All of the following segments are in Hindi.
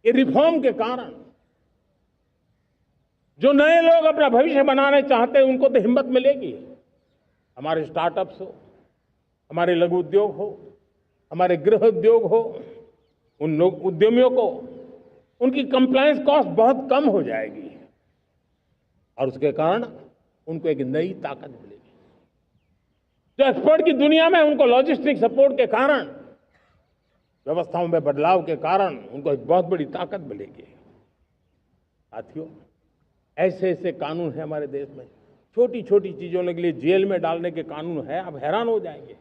ये रिफॉर्म के कारण जो नए लोग अपना भविष्य बनाने चाहते हैं उनको तो हिम्मत मिलेगी। हमारे स्टार्टअप्स हो, हमारे लघु उद्योग हो, हमारे गृह उद्योग हो, उन लोग उद्यमियों को उनकी कंप्लायंस कॉस्ट बहुत कम हो जाएगी और उसके कारण उनको एक नई ताकत मिलेगी। जो एक्सपोर्ट की दुनिया में उनको लॉजिस्टिक सपोर्ट के कारण, व्यवस्थाओं में बदलाव के कारण उनको एक बहुत बड़ी ताकत मिलेगी। साथियों, ऐसे ऐसे कानून हैं हमारे देश में, छोटी छोटी चीजों के लिए जेल में डालने के कानून है। आप हैरान हो जाएंगे,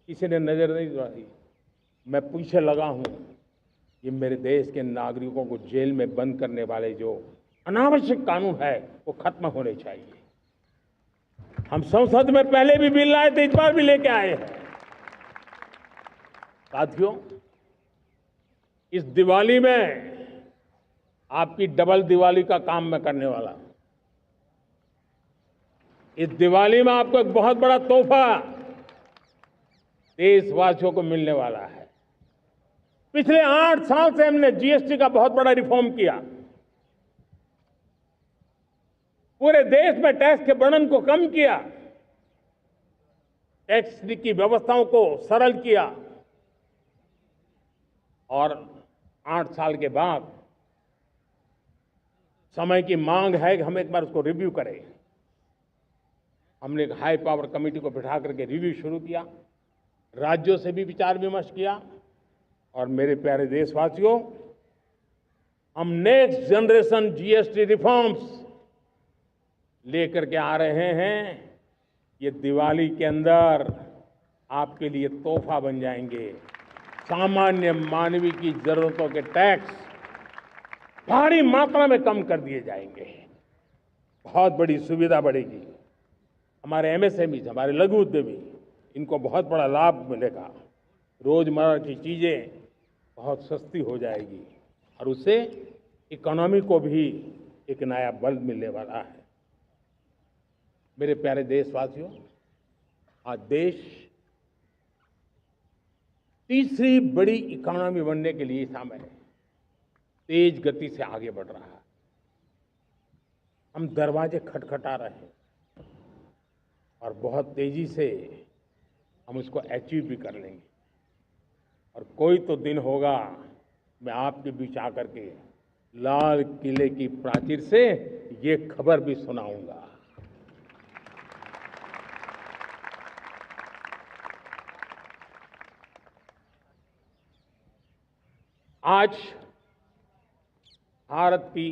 किसी ने नजर नहीं डाली। मैं पीछे लगा हूं, ये मेरे देश के नागरिकों को जेल में बंद करने वाले जो अनावश्यक कानून है वो खत्म होने चाहिए। हम संसद में पहले भी बिल लाए थे, इस बार भी लेके आए हैं। साथियों, इस दिवाली में आपकी डबल दिवाली का काम मैं करने वाला हूं। इस दिवाली में आपको एक बहुत बड़ा तोहफा देशवासियों को मिलने वाला है। पिछले 8 साल से हमने जीएसटी का बहुत बड़ा रिफॉर्म किया। पूरे देश में टैक्स के बर्डन को कम किया, टैक्स की व्यवस्थाओं को सरल किया और 8 साल के बाद समय की मांग है कि हम एक बार उसको रिव्यू करें। हमने एक हाई पावर कमेटी को बिठा करके रिव्यू शुरू किया, राज्यों से भी विचार विमर्श किया और मेरे प्यारे देशवासियों, हम नेक्स्ट जनरेशन जीएसटी रिफॉर्म्स लेकर के आ रहे हैं। ये दिवाली के अंदर आपके लिए तोहफा बन जाएंगे। सामान्य मानवीय की जरूरतों के टैक्स भारी मात्रा में कम कर दिए जाएंगे, बहुत बड़ी सुविधा बढ़ेगी। हमारे एमएसएमई, हमारे लघु उद्यमी, इनको बहुत बड़ा लाभ मिलेगा। रोजमर्रा की चीजें बहुत सस्ती हो जाएगी और उससे इकोनॉमी को भी एक नया बल मिलने वाला है। मेरे प्यारे देशवासियों, आज देश तीसरी बड़ी इकोनॉमी बनने के लिए समय तेज गति से आगे बढ़ रहा है। हम दरवाजे खटखटा रहे हैं और बहुत तेजी से हम उसको अचीव भी कर लेंगे। और कोई तो दिन होगा, मैं आपके बीच आकर के लाल किले की प्राचीर से ये खबर भी सुनाऊंगा। आज भारत की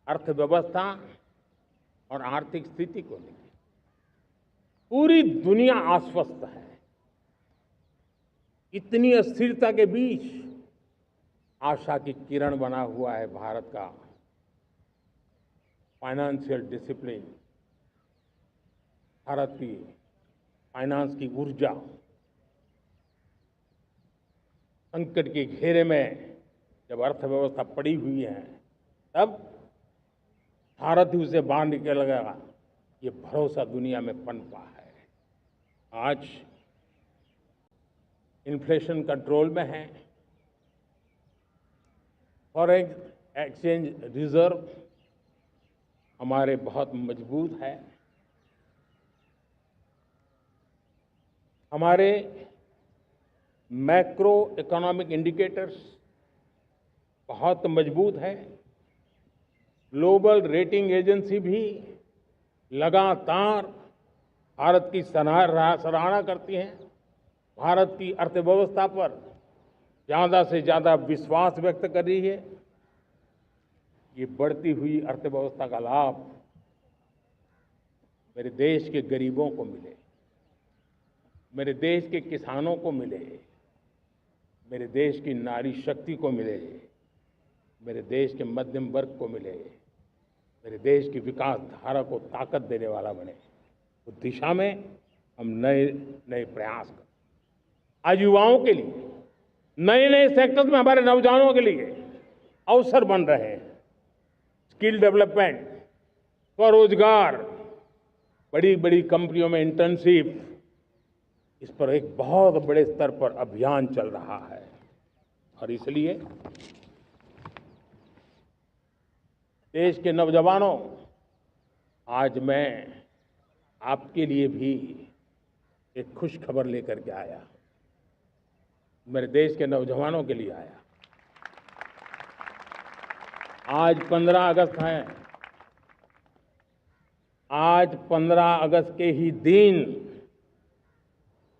अर्थव्यवस्था और आर्थिक स्थिति को लेकर पूरी दुनिया आश्वस्त है। इतनी अस्थिरता के बीच आशा की किरण बना हुआ है भारत का फाइनेंशियल डिसिप्लिन, भारत की फाइनेंस की ऊर्जा। संकट के घेरे में जब अर्थव्यवस्था पड़ी हुई है, तब भारत ही उसे बाहर निकलेगा, ये भरोसा दुनिया में पनपा है। आज इन्फ्लेशन कंट्रोल में है, फॉरेन एक्सचेंज रिजर्व हमारे बहुत मजबूत है, हमारे मैक्रो इकोनॉमिक इंडिकेटर्स बहुत मजबूत है। ग्लोबल रेटिंग एजेंसी भी लगातार भारत की सराहना करती हैं, भारत की अर्थव्यवस्था पर ज़्यादा से ज़्यादा विश्वास व्यक्त कर रही है। ये बढ़ती हुई अर्थव्यवस्था का लाभ मेरे देश के गरीबों को मिले, मेरे देश के किसानों को मिले, मेरे देश की नारी शक्ति को मिले, मेरे देश के मध्यम वर्ग को मिले, मेरे देश की विकास धारा को ताकत देने वाला बने। उस दिशा में हम नए नए प्रयास करें। आज युवाओं के लिए नए नए सेक्टर्स में हमारे नौजवानों के लिए अवसर बन रहे हैं। स्किल डेवलपमेंट, स्वरोजगार, बड़ी बड़ी कंपनियों में इंटर्नशिप, इस पर एक बहुत बड़े स्तर पर अभियान चल रहा है। और इसलिए देश के नौजवानों, आज मैं आपके लिए भी एक खुश खबर लेकर के आया। मेरे देश के नौजवानों के लिए आया। आज 15 अगस्त है। आज 15 अगस्त के ही दिन